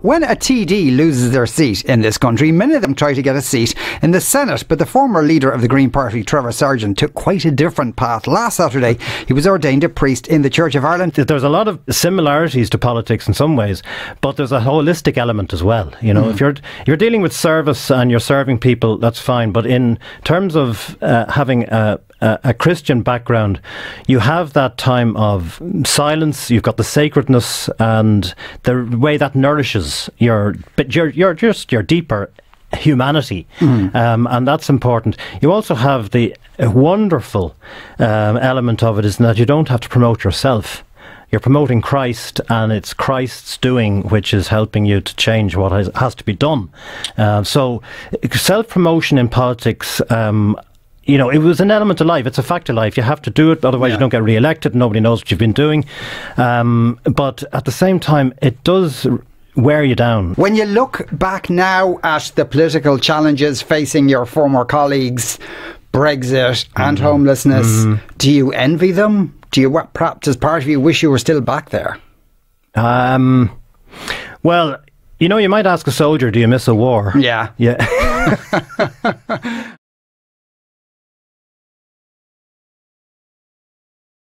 When a TD loses their seat in this country, many of them try to get a seat in the Senate. But the former leader of the Green Party, Trevor Sargent, took quite a different path. Last Saturday, he was ordained a priest in the Church of Ireland. There's a lot of similarities to politics in some ways, but there's a holistic element as well. You know, if you're dealing with service and you're serving people, that's fine. But in terms of having a Christian background, you have that time of silence. You've got the sacredness and the way that nourishes your deeper humanity, and that's important. You also have the wonderful element of it is that you don't have to promote yourself. You're promoting Christ, and it's Christ's doing which is helping you to change what has to be done. So self-promotion in politics, you know, it was an element of life. It's a fact of life. You have to do it, otherwise you don't get re-elected. Nobody knows what you've been doing. But at the same time, it does wear you down. When you look back now at the political challenges facing your former colleagues, Brexit and homelessness, do you envy them? Do you, perhaps as part of you, wish you were still back there? Well, you know, you might ask a soldier, do you miss a war? Yeah. Yeah.